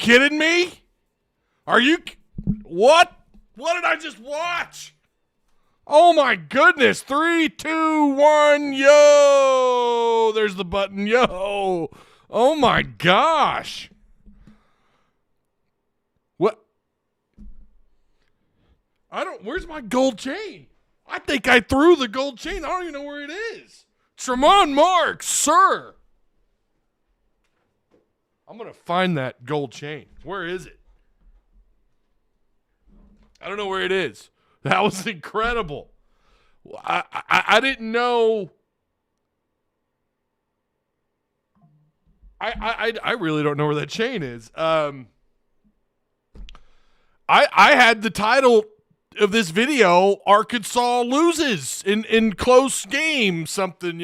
kidding me? What? What did I just watch? Oh my goodness. 3, 2, 1, yo. There's the button, yo. Oh my gosh. What? Where's my gold chain? I think I threw the gold chain. I don't even know where it is. Tremont Marks, sir. I'm going to find that gold chain. Where is it? I don't know where it is. That was incredible. I didn't know. I really don't know where that chain is. I had the title of this video, Arkansas loses in close game, something,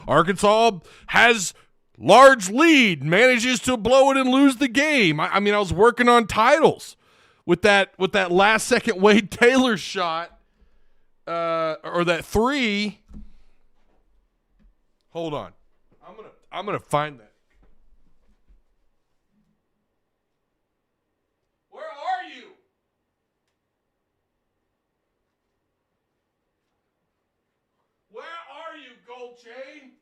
Arkansas has large lead, manages to blow it and lose the game. I mean, I was working on titles with that last second Wade Taylor shot, or that three. Hold on. I'm gonna find that. Where are you? Where are you, gold chain?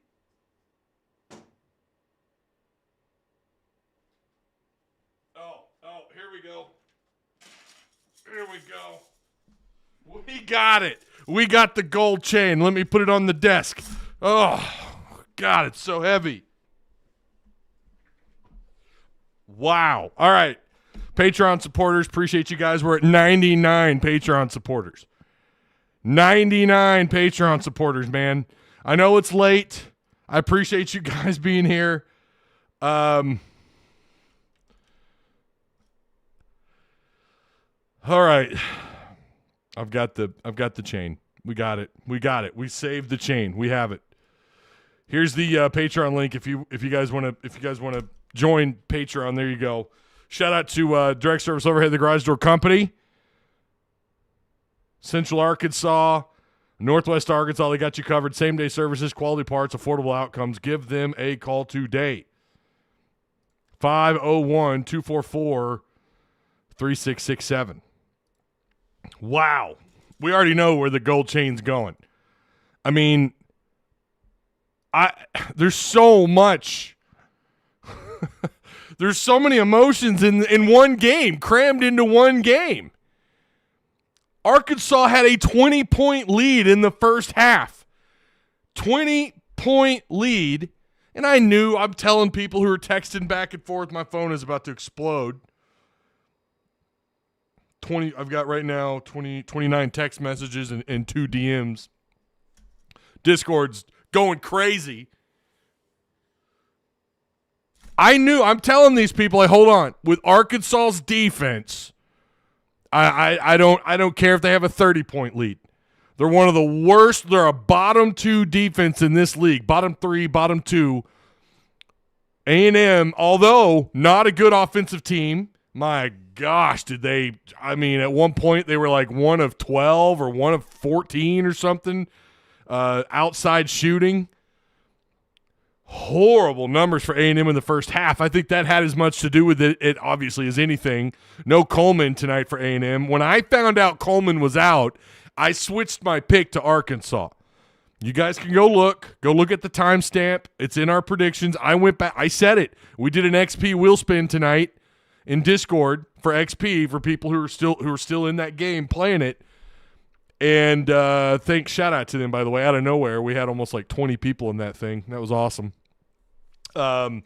Oh, here we go. Here we go. We got it. We got the gold chain. Let me put it on the desk. Oh, God, it's so heavy. Wow. All right. Patreon supporters, appreciate you guys. We're at 99 Patreon supporters. 99 Patreon supporters, man. I know it's late. I appreciate you guys being here. All right. I've got the chain. We got it. We saved the chain. We have it. Here's the Patreon link if you guys want to join Patreon. There you go. Shout out to Direct Service Overhead, the Garage Door Company. Central Arkansas, Northwest Arkansas, they got you covered. Same-day services, quality parts, affordable outcomes. Give them a call today. 501-244-3667. Wow. We already know where the gold chain's going. I mean, there's so much. There's so many emotions in one game, crammed into one game. Arkansas had a 20-point lead in the first half. 20-point lead. And I'm telling people who are texting back and forth, my phone is about to explode. I've got right now 29 text messages and 2 DMs. Discord's going crazy. I'm telling these people, hold on, with Arkansas's defense, I don't care if they have a 30-point lead. They're one of the worst. They're a bottom 2 defense in this league. Bottom 3, bottom 2. A&M, although not a good offensive team, my gosh, at one point they were like 1 of 12 or 1 of 14 or something outside shooting. Horrible numbers for A&M in the first half. I think that had as much to do with it obviously as anything. No Coleman tonight for A&M. When I found out Coleman was out, I switched my pick to Arkansas. You guys can go look at the timestamp. It's in our predictions. I went back. I said it. We did an XP wheel spin tonight in Discord for XP for people who are still in that game playing it. And shout out to them, by the way. Out of nowhere, we had almost like 20 people in that thing. That was awesome. I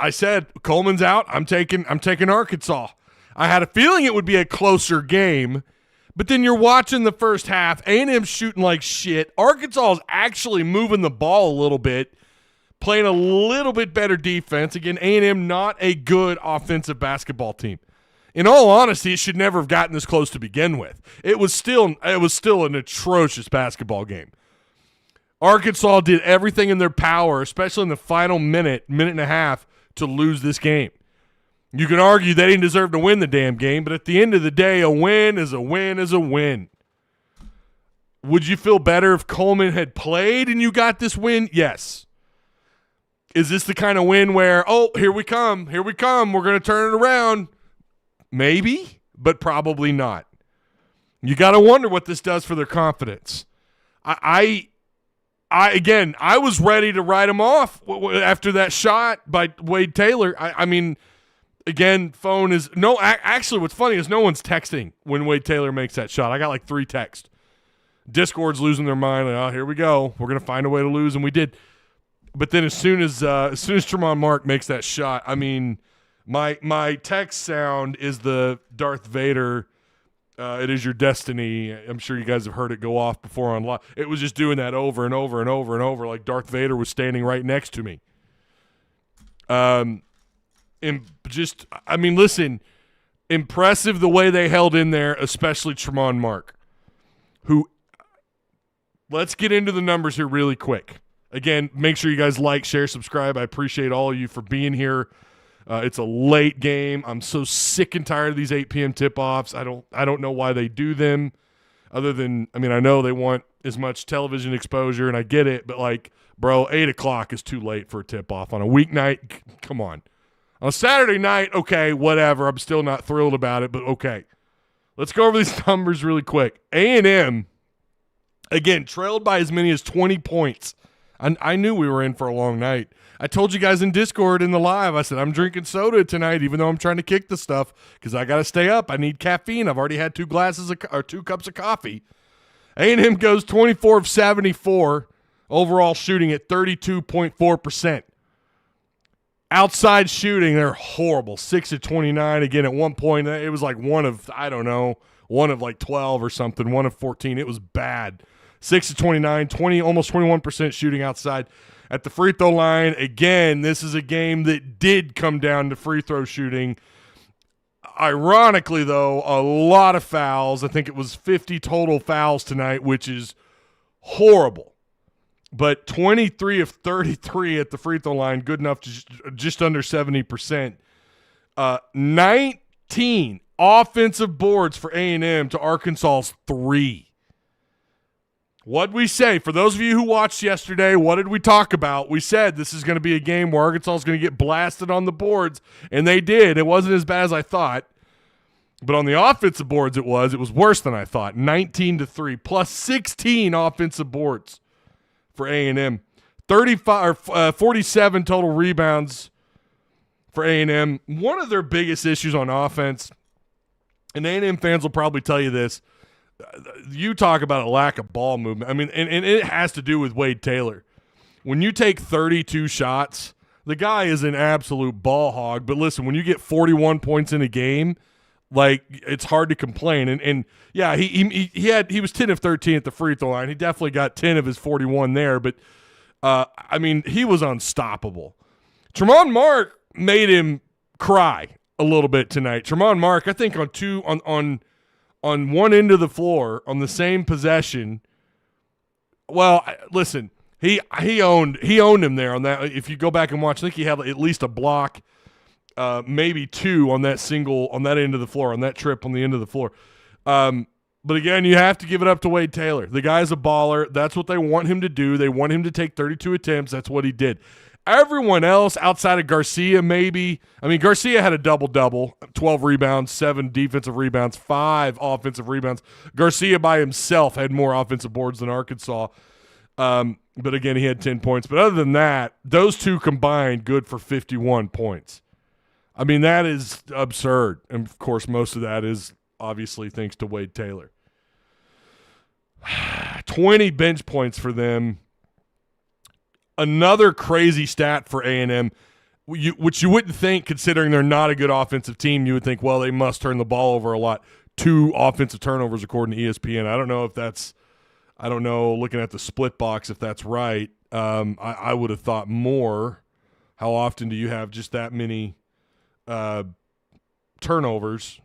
said Coleman's out. I'm taking Arkansas. I had a feeling it would be a closer game, but then you're watching the first half. A&M's shooting like shit. Arkansas is actually moving the ball a little bit, playing a little bit better defense. Again, A&M not a good offensive basketball team. In all honesty, it should never have gotten this close to begin with. It was still an atrocious basketball game. Arkansas did everything in their power, especially in the final minute and a half, to lose this game. You can argue they didn't deserve to win the damn game, but at the end of the day, a win is a win is a win. Would you feel better if Coleman had played and you got this win? Yes. Is this the kind of win where, oh, here we come, we're going to turn it around? Maybe, but probably not. You got to wonder what this does for their confidence. I was ready to write them off after that shot by Wade Taylor. I mean, again, phone is no. Actually, what's funny is no one's texting when Wade Taylor makes that shot. I got like 3 texts. Discord's losing their mind. Like, oh, here we go. We're gonna find a way to lose, and we did. But then as soon as Tremont Mark makes that shot, I mean, my text sound is the Darth Vader. It is your destiny. I'm sure you guys have heard it go off before on live. It was just doing that over and over and over and over, like Darth Vader was standing right next to me. And just, I mean, listen, impressive the way they held in there, especially Tremont Mark, who, let's get into the numbers here really quick. Again, make sure you guys like, share, subscribe. I appreciate all of you for being here. It's a late game. I'm so sick and tired of these 8 p.m. tip-offs. I don't know why they do them other than, I mean, I know they want as much television exposure, and I get it, but, like, bro, 8 o'clock is too late for a tip-off. On a weeknight, come on. On a Saturday night, okay, whatever. I'm still not thrilled about it, but okay. Let's go over these numbers really quick. A&M, again, trailed by as many as 20 points. I knew we were in for a long night. I told you guys in Discord in the live, I said, I'm drinking soda tonight, even though I'm trying to kick the stuff because I got to stay up. I need caffeine. I've already had 2 cups of coffee. A&M goes 24 of 74, overall shooting at 32.4%. Outside shooting, they're horrible, 6 of 29. Again, at one point, it was like one of like 12 or something, 1 of 14. It was bad. 6 of 29, almost 21% shooting outside. At the free throw line, again, this is a game that did come down to free throw shooting. Ironically, though, a lot of fouls. I think it was 50 total fouls tonight, which is horrible. But 23 of 33 at the free throw line, good enough to just under 70%. 19 offensive boards for A&M to Arkansas's 3. What'd we say? For those of you who watched yesterday, what did we talk about? We said this is going to be a game where Arkansas is going to get blasted on the boards, and they did. It wasn't as bad as I thought. But on the offensive boards it was worse than I thought. 19 to 3, plus 16 offensive boards for A&M. 47 total rebounds for A&M. One of their biggest issues on offense, and A&M fans will probably tell you this, you talk about a lack of ball movement. I mean, and it has to do with Wade Taylor. When you take 32 shots, the guy is an absolute ball hog. But listen, when you get 41 points in a game, like, it's hard to complain. And yeah, he was 10 of 13 at the free throw line. He definitely got 10 of his 41 there. But I mean, he was unstoppable. Tremont Mark made him cry a little bit tonight. Tremont Mark, I think on one end of the floor on the same possession. Well, listen, he owned him there on that. If you go back and watch, I think he had at least a block, maybe 2 on that end of the floor, on that trip on the end of the floor. But again, you have to give it up to Wade Taylor. The guy's a baller. That's what they want him to do. They want him to take 32 attempts. That's what he did. Everyone else outside of Garcia, maybe. I mean, Garcia had a double-double, 12 rebounds, 7 defensive rebounds, 5 offensive rebounds. Garcia by himself had more offensive boards than Arkansas. But again, he had 10 points. But other than that, those two combined good for 51 points. I mean, that is absurd. And, of course, most of that is obviously thanks to Wade Taylor. 20 bench points for them. Another crazy stat for A&M, which you wouldn't think, considering they're not a good offensive team. You would think, well, they must turn the ball over a lot. 2 offensive turnovers, according to ESPN. I don't know if that's – I don't know, looking at the split box, if that's right. I would have thought more. How often do you have just that many turnovers?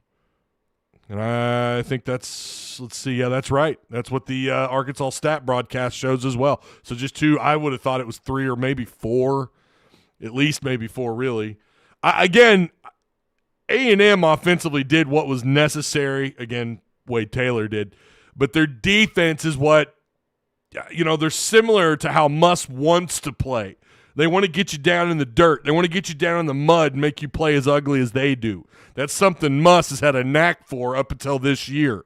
And I think that's, let's see, yeah, that's right. That's what the Arkansas stat broadcast shows as well. So just 2, I would have thought it was 3 or maybe 4, at least maybe 4 really. Again, A&M offensively did what was necessary. Again, Wade Taylor did. But their defense is what, they're similar to how Muss wants to play. They want to get you down in the dirt. They want to get you down in the mud and make you play as ugly as they do. That's something Muss has had a knack for up until this year.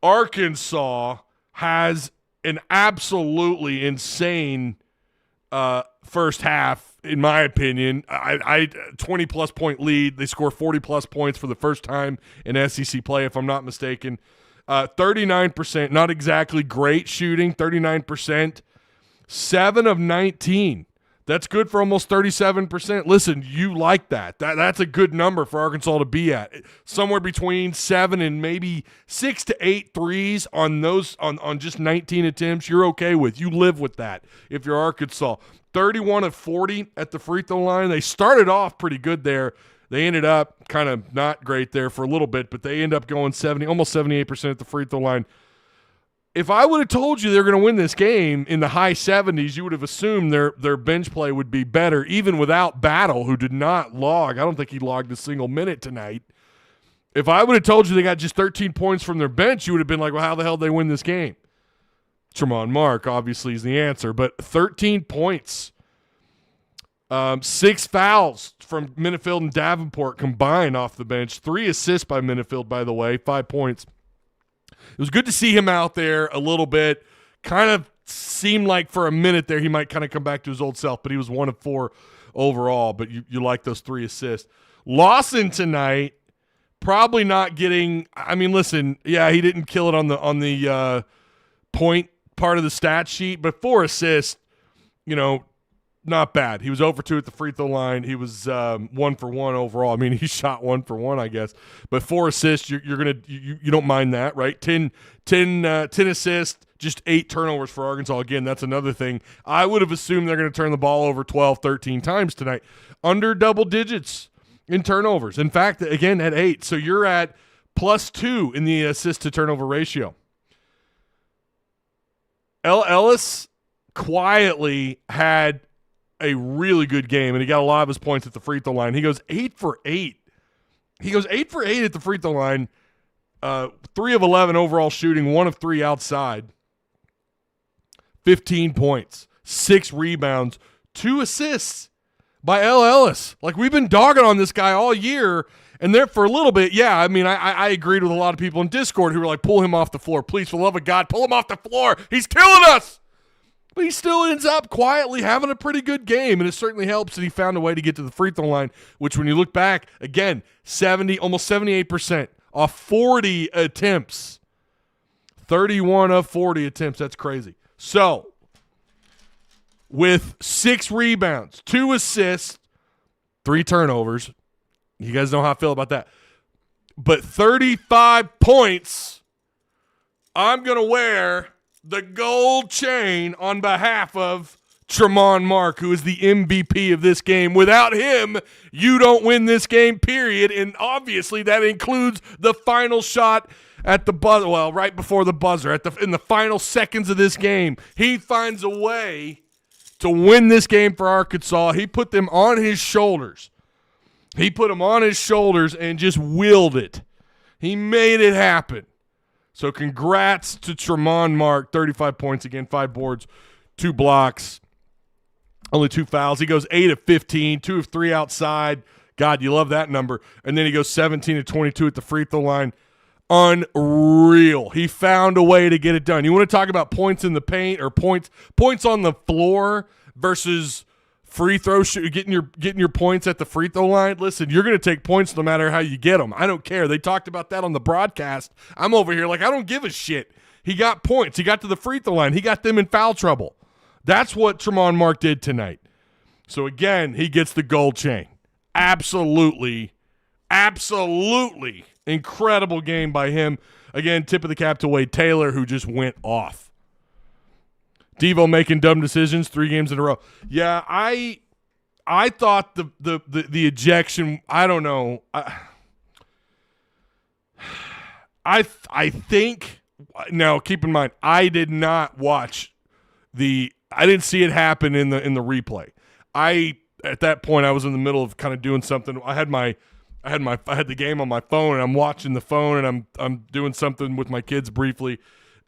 Arkansas has an absolutely insane first half, in my opinion. I 20-plus point lead. They score 40-plus points for the first time in SEC play, if I'm not mistaken. 39%, not exactly great shooting, 39%. 7 of 19. That's good for almost 37%. Listen, you like that. That's a good number for Arkansas to be at. Somewhere between 7 and maybe 6 to 8 threes on those on just 19 attempts, you're okay with. You live with that if you're Arkansas. 31 of 40 at the free throw line. They started off pretty good there. They ended up kind of not great there for a little bit, but they end up going almost 78% at the free throw line. If I would have told you they're going to win this game in the high 70s, you would have assumed their bench play would be better, even without Battle, who did not log. I don't think he logged a single minute tonight. If I would have told you they got just 13 points from their bench, you would have been like, well, how the hell did they win this game? Tremont Mark, obviously, is the answer. But 13 points, 6 fouls from Minifield and Davenport combined off the bench, 3 assists by Minifield, by the way, 5 points. It was good to see him out there a little bit. Kind of seemed like for a minute there he might kind of come back to his old self, but he was 1 of 4 overall. But you like those 3 assists. Lawson tonight, probably not getting – I mean, listen, yeah, he didn't kill it on the point part of the stat sheet, but 4 assists, not bad. He was 0 for 2 at the free throw line. He was 1 for 1 overall. I mean, he shot 1 for 1, I guess. But 4 assists, you don't mind that, right? 10 assists, just 8 turnovers for Arkansas. Again, that's another thing. I would have assumed they're going to turn the ball over 12, 13 times tonight. Under double digits in turnovers. In fact, again, at 8. So you're at +2 in the assist to turnover ratio. Ellis quietly had a really good game, and he got a lot of his points at the free throw line. He goes 8 for 8. He goes 8 for 8 at the free throw line, 3 of 11 overall shooting, 1 of 3 outside, 15 points, 6 rebounds, 2 assists by Ellis. Like, we've been dogging on this guy all year, and there for a little bit, yeah, I mean, I agreed with a lot of people in Discord who were like, pull him off the floor. Please, for the love of God, pull him off the floor. He's killing us. But he still ends up quietly having a pretty good game, and it certainly helps that he found a way to get to the free throw line, which when you look back, again, almost 78% off 40 attempts. 31 of 40 attempts. That's crazy. So, with 6 rebounds, 2 assists, 3 turnovers, you guys know how I feel about that. But 35 points, I'm going to wear the gold chain on behalf of Tremont Mark, who is the MVP of this game. Without him, you don't win this game, period. And obviously that includes the final shot at the buzzer. Well, right before the buzzer, in the final seconds of this game, he finds a way to win this game for Arkansas. He put them on his shoulders. He put them on his shoulders and just willed it. He made it happen. So congrats to Tremont Mark, 35 points again, 5 boards, 2 blocks, only 2 fouls. He goes 8 of 15, 2 of 3 outside. God, you love that number. And then he goes 17 of 22 at the free throw line. Unreal. He found a way to get it done. You want to talk about points in the paint or points on the floor versus free throw getting your points at the free throw line? Listen, you're going to take points no matter how you get them. I don't care. They talked about that on the broadcast. I'm over here like, I don't give a shit. He got points. He got to the free throw line. He got them in foul trouble. That's what Tremont Mark did tonight. So, again, he gets the gold chain. Absolutely incredible game by him. Again, tip of the cap to Wade Taylor, who just went off. Devo making dumb decisions 3 games in a row. Yeah, I thought the ejection, I don't know. I think, now keep in mind, I did not watch I didn't see it happen in the replay. At that point, I was in the middle of kind of doing something. I had the game on my phone, and I'm watching the phone, and I'm doing something with my kids briefly.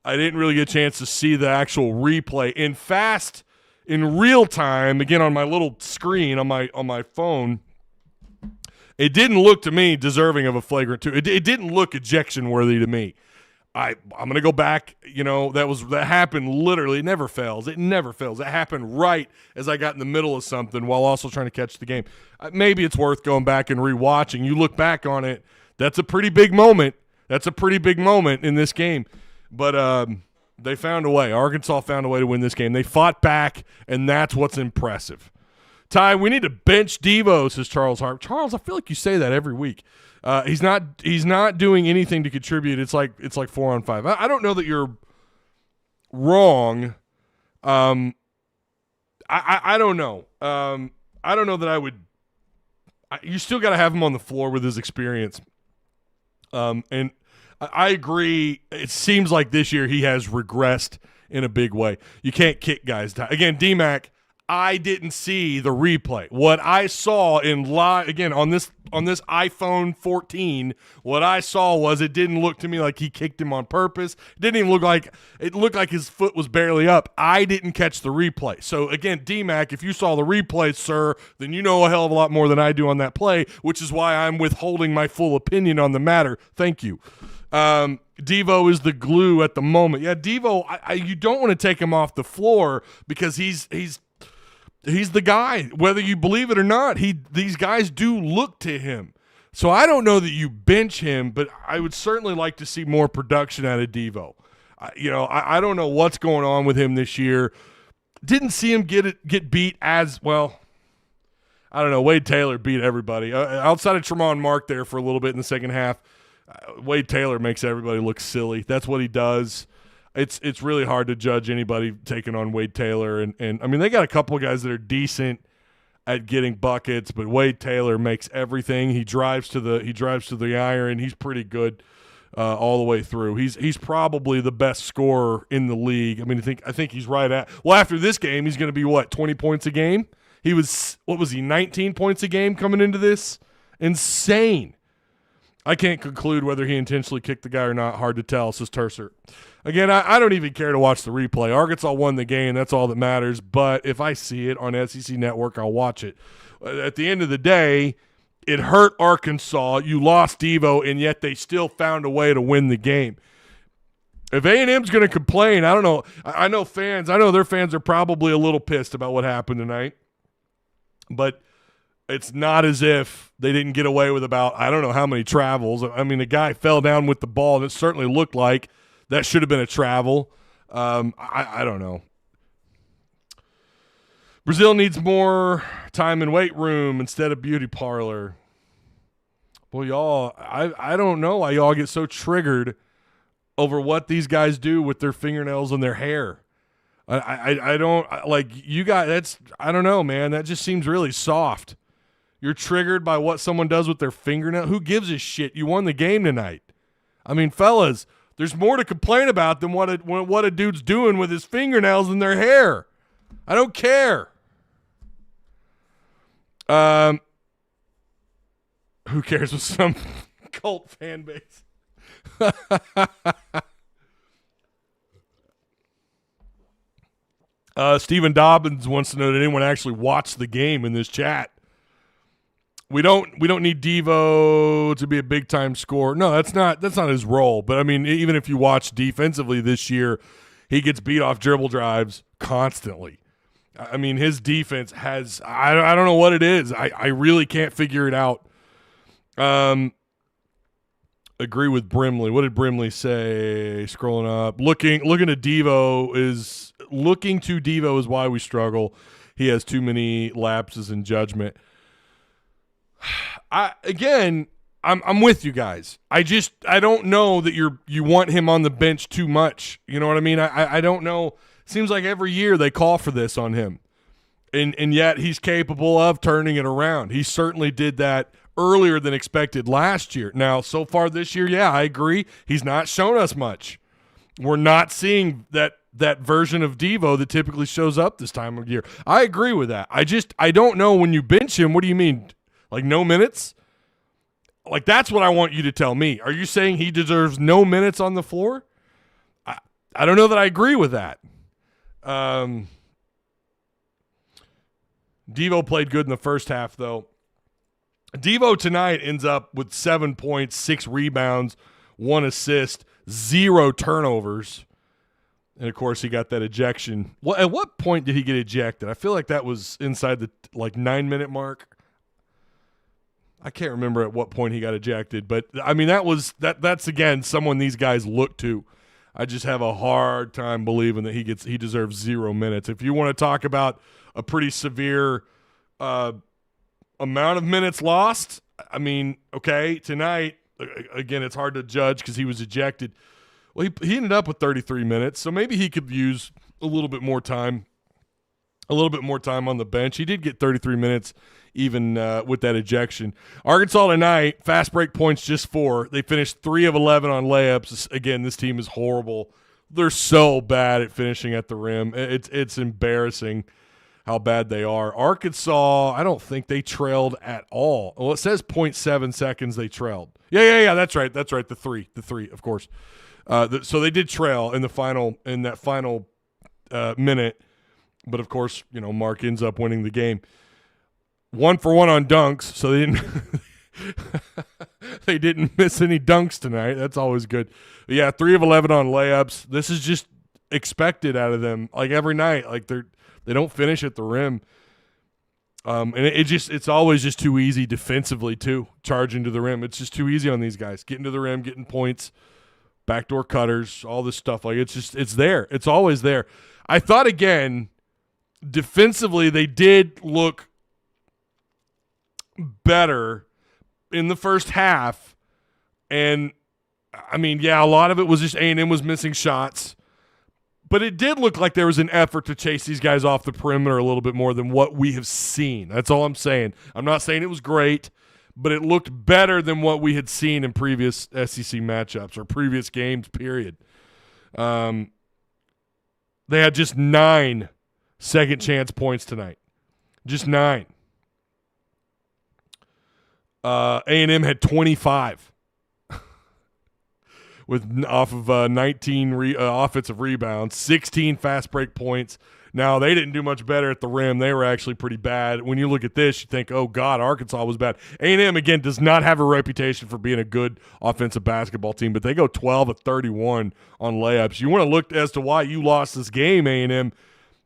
I didn't really get a chance to see the actual replay. In fast in real time, again on my little screen on my phone, it didn't look to me deserving of a flagrant 2. It didn't look ejection worthy to me. I'm going to go back. That happened literally. It never fails. It never fails. It happened right as I got in the middle of something while also trying to catch the game. Maybe it's worth going back and rewatching. You look back on it, that's a pretty big moment. That's a pretty big moment in this game. But they found a way. Arkansas found a way to win this game. They fought back, and that's what's impressive. Ty, we need to bench Devo, says Charles Hart. Charles, I feel like you say that every week. He's not doing anything to contribute. It's like 4-on-5. I don't know that you're wrong. I don't know. I don't know that I would. You still got to have him on the floor with his experience. And I agree. It seems like this year he has regressed in a big way. You can't kick guys down. Again, D-Mac, I didn't see the replay. What I saw in live, again, on this iPhone 14, what I saw was it didn't look to me like he kicked him on purpose. It didn't even look like – it looked like his foot was barely up. I didn't catch the replay. So, again, D-Mac, if you saw the replay, sir, then you know a hell of a lot more than I do on that play, which is why I'm withholding my full opinion on the matter. Thank you. Devo is the glue at the moment. Yeah, Devo, you don't want to take him off the floor because he's the guy. Whether you believe it or not, these guys do look to him. So I don't know that you bench him, but I would certainly like to see more production out of Devo. I don't know what's going on with him this year. Didn't see him get beat as well. I don't know. Wade Taylor beat everybody. Outside of Tremont Mark there for a little bit in the second half, Wade Taylor makes everybody look silly. That's what he does. It's really hard to judge anybody taking on Wade Taylor, and I mean they got a couple of guys that are decent at getting buckets, but Wade Taylor makes everything. He drives to the iron. He's pretty good all the way through. He's probably the best scorer in the league. I mean I think he's right at. Well, after this game, he's going to be 20 points a game. He was 19 points a game coming into this? Insane. I can't conclude whether he intentionally kicked the guy or not. Hard to tell, says Tercer. Again, I don't even care to watch the replay. Arkansas won the game. That's all that matters. But if I see it on SEC Network, I'll watch it. At the end of the day, it hurt Arkansas. You lost Devo, and yet they still found a way to win the game. If A&M's going to complain, I don't know. I know their fans are probably a little pissed about what happened tonight. But it's not as if they didn't get away with about I don't know how many travels. I mean, the guy fell down with the ball, and it certainly looked like that should have been a travel. I don't know. Brazil needs more time in weight room instead of beauty parlor. Well, y'all, I don't know why y'all get so triggered over what these guys do with their fingernails and their hair. I don't like you guys. That's I don't know, man. That just seems really soft. You're triggered by what someone does with their fingernail. Who gives a shit? You won the game tonight. I mean, fellas, there's more to complain about than what a dude's doing with his fingernails and their hair. I don't care. Who cares with some cult fan base? Stephen Dobbins wants to know, did anyone actually watch the game in this chat? We don't need Devo to be a big time scorer. No, that's not his role. But I mean, even if you watch defensively this year, he gets beat off dribble drives constantly. I mean, his defense has I don't know what it is. I really can't figure it out. Agree with Brimley. What did Brimley say? Scrolling up, looking to Devo is why we struggle. He has too many lapses in judgment. I'm with you guys. I don't know that you want him on the bench too much. You know what I mean? I don't know. Seems like every year they call for this on him, and yet he's capable of turning it around. He certainly did that earlier than expected last year. Now, so far this year, yeah, I agree. He's not shown us much. We're not seeing that version of Devo that typically shows up this time of year. I agree with that. I don't know when you bench him. What do you mean? Like no minutes? Like that's what I want you to tell me. Are you saying he deserves no minutes on the floor? I don't know that I agree with that. Devo played good in the first half, though. Devo tonight ends up with 7 points, 6 rebounds, 1 assist, 0 turnovers. And, of course, he got that ejection. Well, at what point did he get ejected? I feel like that was inside the 9-minute mark. I can't remember at what point he got ejected. But, I mean, that's, again, someone these guys look to. I just have a hard time believing that he deserves 0 minutes. If you want to talk about a pretty severe amount of minutes lost, I mean, okay, tonight, again, it's hard to judge because he was ejected. Well, he ended up with 33 minutes, so maybe he could use a little bit more time on the bench. He did get 33 minutes even with that ejection. Arkansas tonight, fast break points just 4. They finished 3 of 11 on layups. Again, this team is horrible. They're so bad at finishing at the rim. It's embarrassing how bad they are. Arkansas, I don't think they trailed at all. Well, it says 0.7 seconds they trailed. Yeah, that's right. The three, of course. So they did trail in that final minute, but of course, Mark ends up winning the game. 1 for 1 on dunks, so they didn't miss any dunks tonight. That's always good. But yeah, 3 of 11 on layups. This is just expected out of them. Like every night, like they don't finish at the rim. And it's always just too easy defensively too, charging to the rim. It's just too easy on these guys, getting to the rim, getting points, backdoor cutters, all this stuff. Like it's there. It's always there. I thought again, defensively they did look better in the first half. And I mean, yeah, a lot of it was just A&M was missing shots. But it did look like there was an effort to chase these guys off the perimeter a little bit more than what we have seen. That's all I'm saying. I'm not saying it was great, but it looked better than what we had seen in previous SEC matchups or previous games, period. They had just 9 second chance points tonight. Just 9. A&M had 25. Off of 19 offensive rebounds, 16 fast break points. Now, they didn't do much better at the rim. They were actually pretty bad. When you look at this, you think, oh, God, Arkansas was bad. A&M, again, does not have a reputation for being a good offensive basketball team, but they go 12 of 31 on layups. You want to look as to why you lost this game, A&M.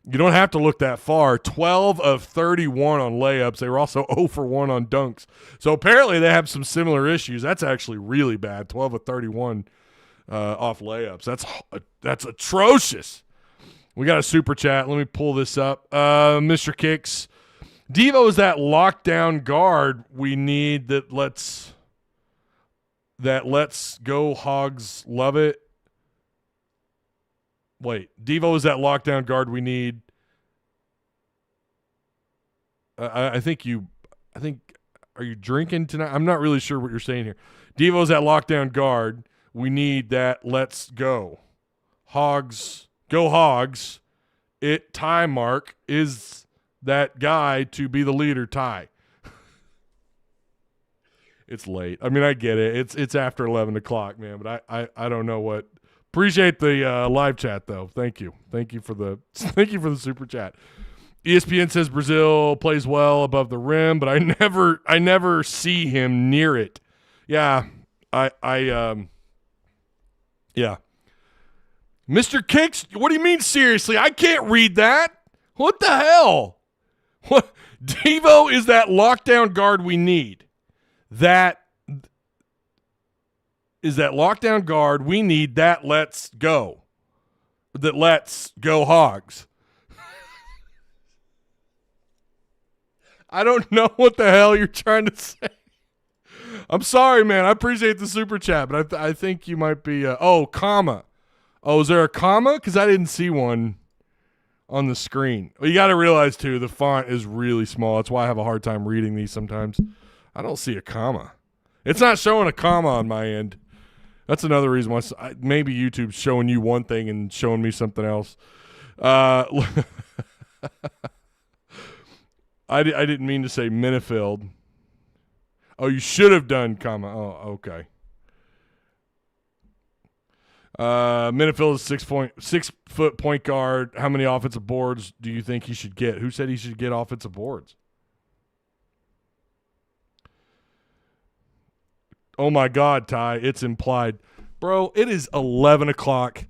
You don't have to look that far. 12 of 31 on layups. They were also 0 for 1 on dunks. So apparently they have some similar issues. That's actually really bad, 12 of 31 off layups. That's atrocious. We got a super chat. Let me pull this up. Mr. Kicks. Devo is that lockdown guard we need that lets go Hogs love it. Wait, Devo is that lockdown guard we need. I think, are you drinking tonight? I'm not really sure what you're saying here. Devo is that lockdown guard. We need that. Let's go. Hogs. Go Hogs. Ty Mark is that guy to be the leader, Ty. It's late. I mean, I get it. It's after 11 o'clock, man, but I don't know what. Appreciate the live chat, though. Thank you. Thank you for the super chat. ESPN says Brazil plays well above the rim, but I never see him near it. Yeah. Yeah. Mr. Kicks, what do you mean seriously? I can't read that. What the hell? What? Devo is that lockdown guard we need. That is that lockdown guard we need. That let's go. That let's go Hogs. I don't know what the hell you're trying to say. I'm sorry, man. I appreciate the super chat, but I think you might be comma. Oh, is there a comma? Because I didn't see one on the screen. Well, you got to realize, too, the font is really small. That's why I have a hard time reading these sometimes. I don't see a comma. It's not showing a comma on my end. That's another reason why maybe YouTube's showing you one thing and showing me something else. I didn't mean to say Minifield. Oh, you should have done comma. Oh, okay. Minifield is 6-foot point guard. How many offensive boards do you think he should get? Who said he should get offensive boards? Oh, my God, Ty. It's implied. Bro, it is 11 o'clock.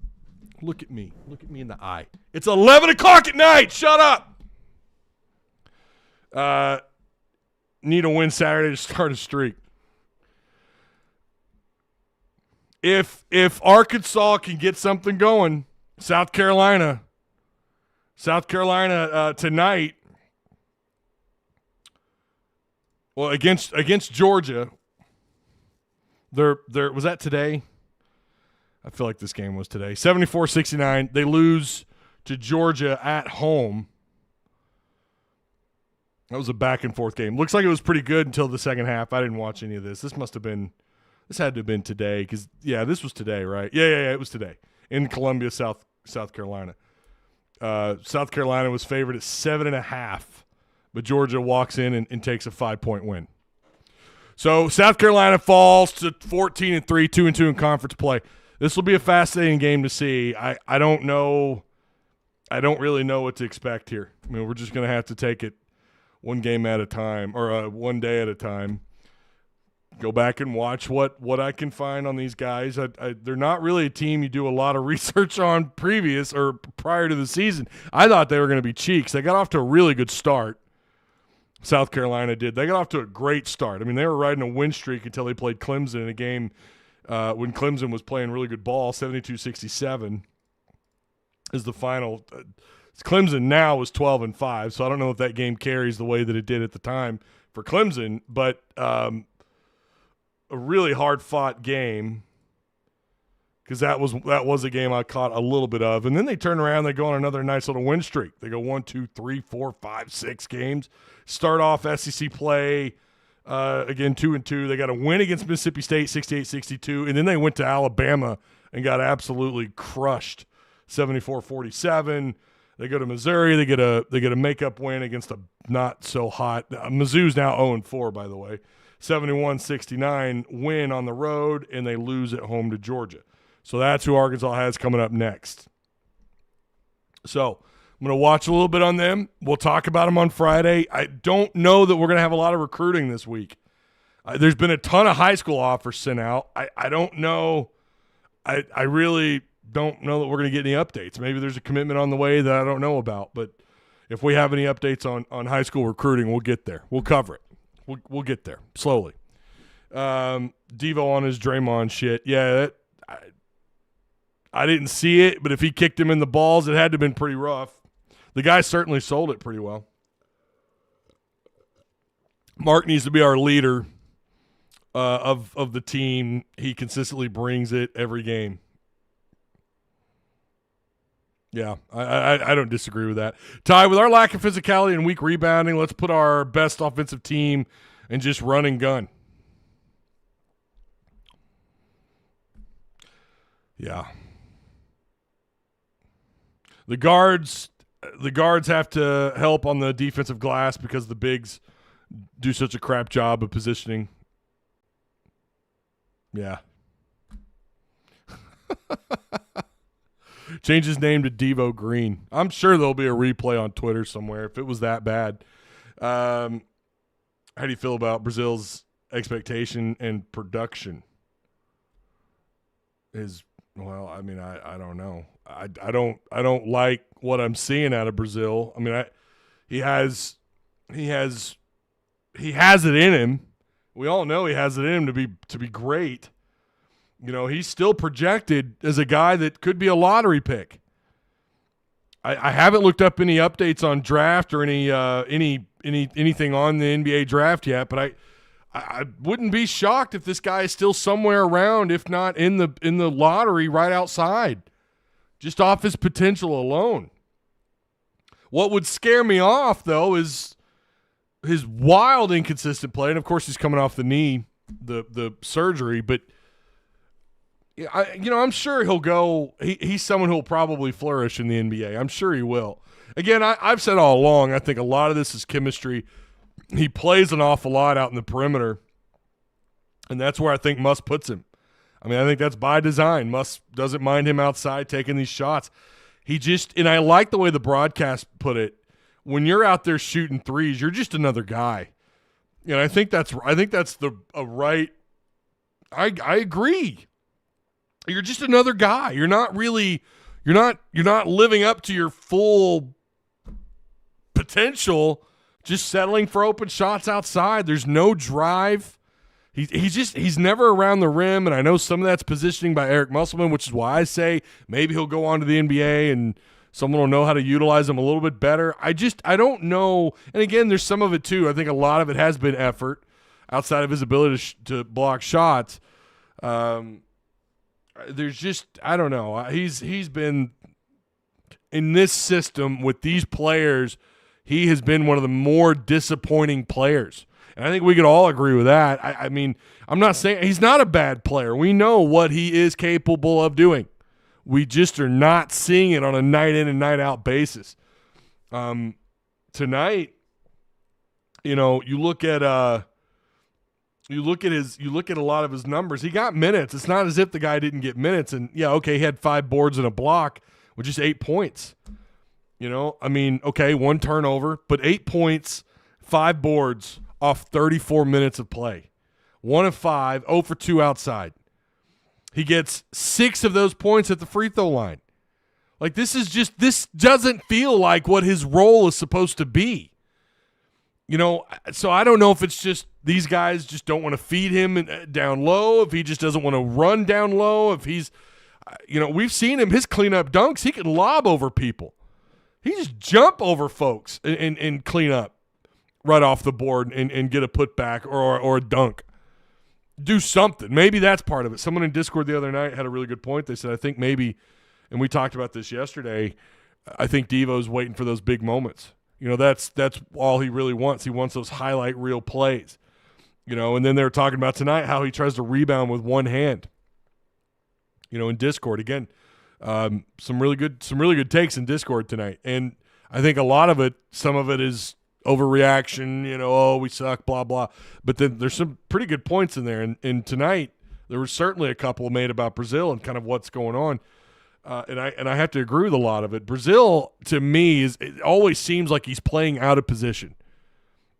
Look at me. Look at me in the eye. It's 11 o'clock at night. Shut up. Need a win Saturday to start a streak. If Arkansas can get something going, South Carolina tonight, well, against Georgia, there was that today? I feel like this game was today. 74-69. They lose to Georgia at home. That was a back-and-forth game. Looks like it was pretty good until the second half. I didn't watch any of this. This had to have been today because, yeah, this was today, right? Yeah, it was today in Columbia, South Carolina. South Carolina was favored at 7.5, but Georgia walks in and takes a 5-point win. So South Carolina falls to 14-3, 2-2 in conference play. This will be a fascinating game to see. I don't know. I don't really know what to expect here. I mean, we're just going to have to take it one game at a time or one day at a time. Go back and watch what I can find on these guys. They're not really a team you do a lot of research on prior to the season. I thought they were going to be cheeks. They got off to a really good start. South Carolina did. They got off to a great start. I mean, they were riding a win streak until they played Clemson in a game when Clemson was playing really good ball. 72-67 is the final. Clemson now is 12-5, so I don't know if that game carries the way that it did at the time for Clemson, but a really hard-fought game because that was a game I caught a little bit of. And then they turn around, they go on another nice little win streak. They go 1, 2, 3, 4, 5, 6 games. Start off SEC play, again, 2-2. They got a win against Mississippi State, 68-62, and then they went to Alabama and got absolutely crushed, 74-47. They go to Missouri. They get a makeup win against a not so hot. Mizzou's now 0-4, by the way. 71-69 win on the road, and they lose at home to Georgia. So that's who Arkansas has coming up next. So I'm going to watch a little bit on them. We'll talk about them on Friday. I don't know that we're going to have a lot of recruiting this week. There's been a ton of high school offers sent out. I don't know. I really don't know that we're going to get any updates. Maybe there's a commitment on the way that I don't know about. But if we have any updates on high school recruiting, we'll get there. We'll cover it. We'll get there slowly. Devo on his Draymond shit. Yeah, I didn't see it, but if he kicked him in the balls, it had to have been pretty rough. The guy certainly sold it pretty well. Mark needs to be our leader of the team. He consistently brings it every game. Yeah, I don't disagree with that. Ty, with our lack of physicality and weak rebounding, let's put our best offensive team and just run and gun. Yeah. The guards have to help on the defensive glass because the bigs do such a crap job of positioning. Yeah. Change his name to Devo Green. I'm sure there'll be a replay on Twitter somewhere if it was that bad. How do you feel about Brazil's expectation and production? Well, I mean, I don't know. I don't like what I'm seeing out of Brazil. I mean, he has it in him. We all know he has it in him to be great. You know, he's still projected as a guy that could be a lottery pick. I haven't looked up any updates on draft or anything on the NBA draft yet, but I wouldn't be shocked if this guy is still somewhere around, if not in the lottery right outside, just off his potential alone. What would scare me off, though, is his wild inconsistent play. And, of course, he's coming off the knee, the surgery. But, I'm sure he'll go. He's someone who will probably flourish in the NBA. I'm sure he will. Again, I've said all along, I think a lot of this is chemistry. He plays an awful lot out in the perimeter, and that's where I think Muss puts him. I mean, I think that's by design. Muss doesn't mind him outside taking these shots. And I like the way the broadcast put it. When you're out there shooting threes, you're just another guy. And I think that's right. I agree. You're just another guy. You're not living up to your full potential, just settling for open shots outside. There's no drive. He's never around the rim, and I know some of that's positioning by Eric Musselman, which is why I say maybe he'll go on to the NBA and someone will know how to utilize him a little bit better. I don't know. And again, there's some of it too. I think a lot of it has been effort outside of his ability to block shots. There's just, I don't know. He's been in this system with these players. He has been one of the more disappointing players. And I think we could all agree with that. I mean, I'm not saying he's not a bad player. We know what he is capable of doing. We just are not seeing it on a night in and night out basis. Tonight, you look at a lot of his numbers. He got minutes. It's not as if the guy didn't get minutes. And yeah, okay, he had 5 boards and a block, which is 8 points. I mean, okay, 1 turnover, but 8 points, 5 boards off 34 minutes of play. 1 of 5, 0 for 2 outside. He gets 6 of those points at the free throw line. Like, this doesn't feel like what his role is supposed to be. So I don't know if it's just these guys just don't want to feed him down low, if he just doesn't want to run down low, if he's, we've seen him, his cleanup dunks, he can lob over people. He just jump over folks and clean up right off the board and get a putback or a dunk. Do something. Maybe that's part of it. Someone in Discord the other night had a really good point. They said, I think maybe, and we talked about this yesterday, I think Devo's waiting for those big moments. That's all he really wants. He wants those highlight reel plays. And then they were talking about tonight how he tries to rebound with one hand. In Discord. Again, some really good takes in Discord tonight. And I think a lot of it, some of it is overreaction, we suck, blah, blah. But then there's some pretty good points in there. And tonight, there was certainly a couple made about Brazil and kind of what's going on. And I have to agree with a lot of it. Brazil, to me, it always seems like he's playing out of position.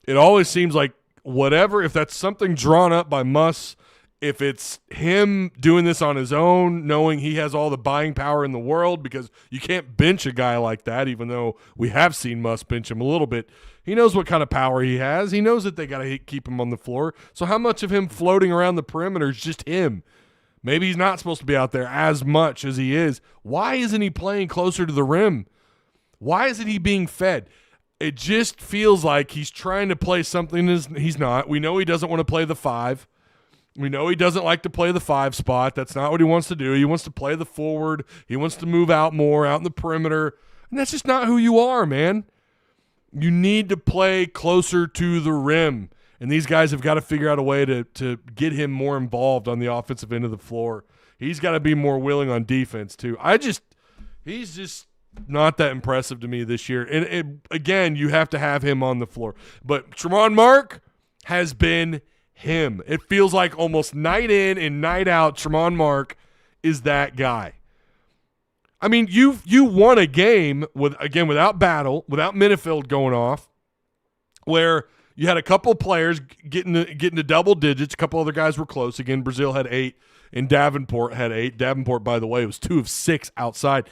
It always seems like whatever, if that's something drawn up by Muss, if it's him doing this on his own, knowing he has all the buying power in the world, because you can't bench a guy like that, even though we have seen Muss bench him a little bit. He knows what kind of power he has. He knows that they got to keep him on the floor. So how much of him floating around the perimeter is just him? Maybe he's not supposed to be out there as much as he is. Why isn't he playing closer to the rim? Why isn't he being fed? It just feels like he's trying to play something he's not. We know he doesn't want to play the 5. We know he doesn't like to play the 5 spot. That's not what he wants to do. He wants to play the forward. He wants to move out more, out in the perimeter. And that's just not who you are, man. You need to play closer to the rim. And these guys have got to figure out a way to get him more involved on the offensive end of the floor. He's got to be more willing on defense, too. He's just not that impressive to me this year. And again, you have to have him on the floor. But Tremont Mark has been him. It feels like almost night in and night out, Tremont Mark is that guy. I mean, you won a game without Battle, without Minifield going off, where you had a couple of players getting to double digits. A couple other guys were close. Again, Brazil had 8, and Davenport had 8. Davenport, by the way, was 2 of 6 outside.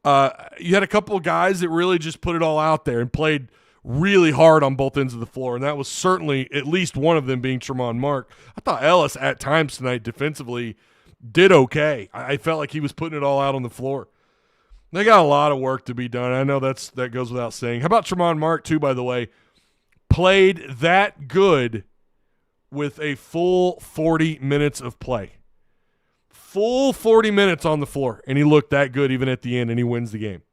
You had a couple of guys that really just put it all out there and played really hard on both ends of the floor, and that was certainly at least one of them being Tremont Mark. I thought Ellis at times tonight defensively did okay. I felt like he was putting it all out on the floor. They got a lot of work to be done. I know that goes without saying. How about Tremont Mark, too, by the way? Played that good with a full 40 minutes of play. Full 40 minutes on the floor, and he looked that good even at the end, and he wins the game.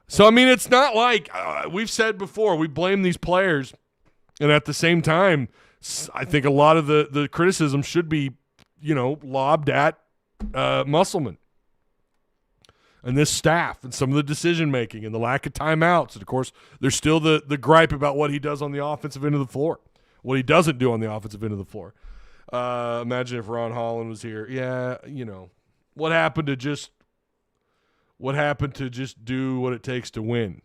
So, I mean, it's not like we've said before, we blame these players, and at the same time, I think a lot of the criticism should be, lobbed at Musselman and this staff and some of the decision-making and the lack of timeouts. And, of course, there's still the gripe about what he does on the offensive end of the floor, what he doesn't do on the offensive end of the floor. Imagine if Ron Holland was here. Yeah, what happened to just do what it takes to win?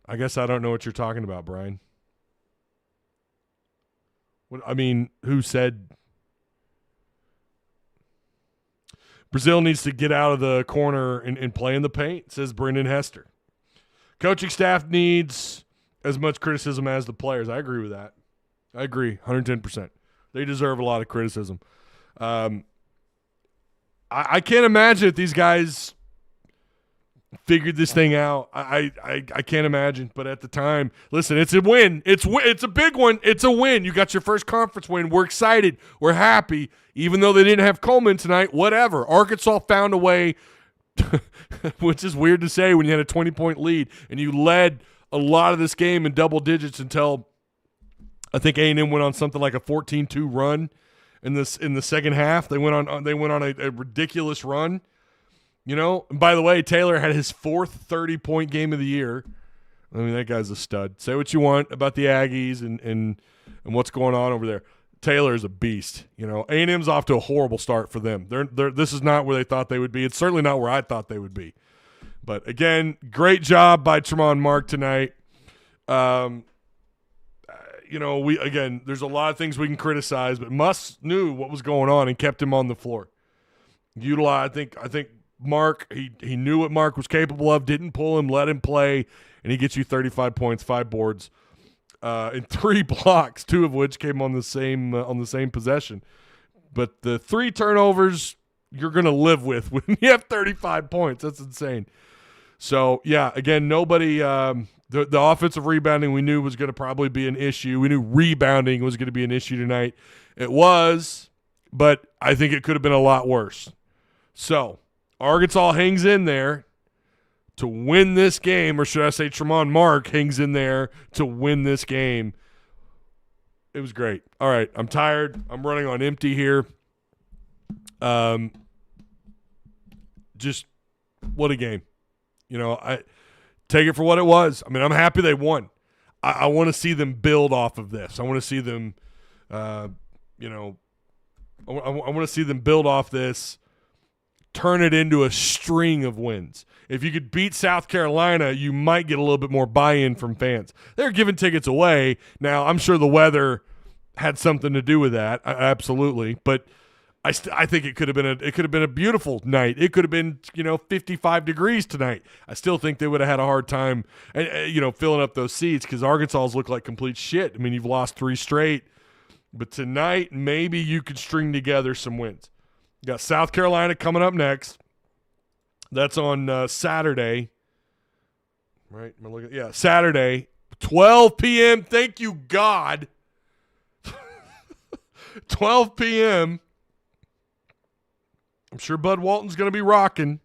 I guess I don't know what you're talking about, Brian. Who said Brazil needs to get out of the corner and play in the paint, says Brendan Hester. Coaching staff needs as much criticism as the players. I agree with that. I agree 110%. They deserve a lot of criticism. I can't imagine if these guys figured this thing out. I can't imagine. But at the time, listen, it's a win. It's a big one. It's a win. You got your first conference win. We're excited. We're happy. Even though they didn't have Coleman tonight, whatever. Arkansas found a way, which is weird to say when you had a 20-point lead and you led a lot of this game in double digits until I think A&M went on something like a 14-2 run in the second half. They went on a ridiculous run. And by the way, Taylor had his fourth 30-point game of the year. I mean, that guy's a stud. Say what you want about the Aggies and what's going on over there. Taylor is a beast. A&M's off to a horrible start for them. This is not where they thought they would be. It's certainly not where I thought they would be. But again, great job by Tremont Mark tonight. There's a lot of things we can criticize, but Muss knew what was going on and kept him on the floor. I think Mark, he knew what Mark was capable of, didn't pull him, let him play, and he gets you 35 points, 5 boards, and 3 blocks, 2 of which came on the same possession. But the 3 turnovers you're going to live with when you have 35 points. That's insane. So, yeah, again, nobody the offensive rebounding we knew was going to probably be an issue. We knew rebounding was going to be an issue tonight. It was, but I think it could have been a lot worse. So, Arkansas hangs in there to win this game, or should I say Tremont Mark hangs in there to win this game. It was great. All right, I'm tired. I'm running on empty here. Just what a game. I take it for what it was. I mean, I'm happy they won. I want to see them build off of this. I want to see them, I want to see them build off this, turn it into a string of wins. If you could beat South Carolina, you might get a little bit more buy-in from fans. They're giving tickets away. Now, I'm sure the weather had something to do with that, absolutely. But I think it could have been a beautiful night. It could have been 55 degrees tonight. I still think they would have had a hard time, filling up those seats because Arkansas's look like complete shit. I mean, you've lost 3 straight, but tonight maybe you could string together some wins. You got South Carolina coming up next. That's on Saturday. Right? Saturday, 12 p.m. Thank you, God. 12 p.m. I'm sure Bud Walton's going to be rocking.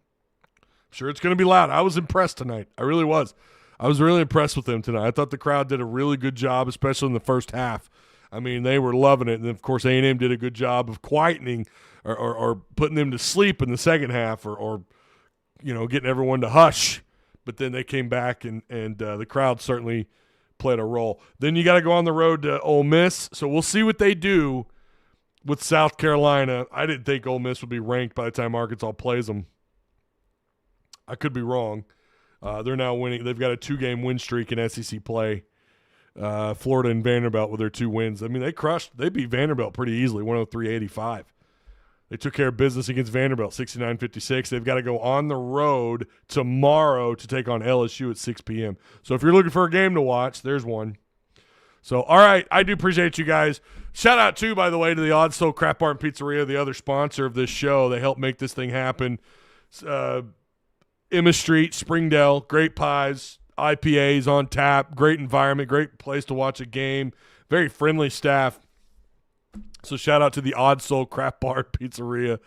I'm sure it's going to be loud. I was impressed tonight. I really was. I was really impressed with them tonight. I thought the crowd did a really good job, especially in the first half. I mean, they were loving it. And, of course, A&M did a good job of quietening or putting them to sleep in the second half or getting everyone to hush. But then they came back, and the crowd certainly played a role. Then you got to go on the road to Ole Miss. So we'll see what they do with South Carolina. I didn't think Ole Miss would be ranked by the time Arkansas plays them. I could be wrong. They're now winning. They've got a 2-game win streak in SEC play. Florida and Vanderbilt with their 2 wins. I mean, they beat Vanderbilt pretty easily, 103-85. They took care of business against Vanderbilt, 69-56. They've got to go on the road tomorrow to take on LSU at 6 p.m. So if you're looking for a game to watch, there's one. So, all right, I do appreciate you guys. Shout out, too, by the way, to the Odd Soul Crap Bar and Pizzeria, the other sponsor of this show. They helped make this thing happen. Emma Street, Springdale, great pies, IPAs on tap, great environment, great place to watch a game, very friendly staff. So shout out to the Odd Soul Crap Bar and Pizzeria.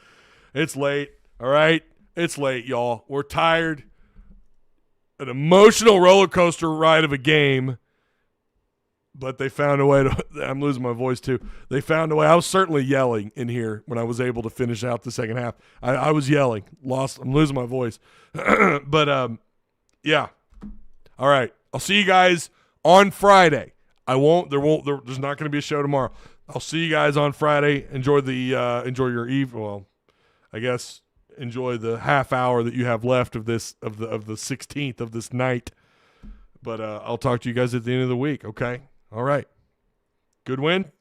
It's late, all right? It's late, y'all. We're tired. An emotional roller coaster ride of a game. But they found a way to – I'm losing my voice too. They found a way. I was certainly yelling in here when I was able to finish out the second half. I was yelling. I'm losing my voice. But, yeah. All right. I'll see you guys on Friday. There's not going to be a show tomorrow. I'll see you guys on Friday. Enjoy your eve. Well, I guess enjoy the half hour that you have left of the 16th of this night. But I'll talk to you guys at the end of the week. Okay. All right. Good win.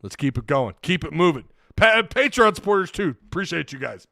Let's keep it going. Keep it moving. Patreon supporters too. Appreciate you guys.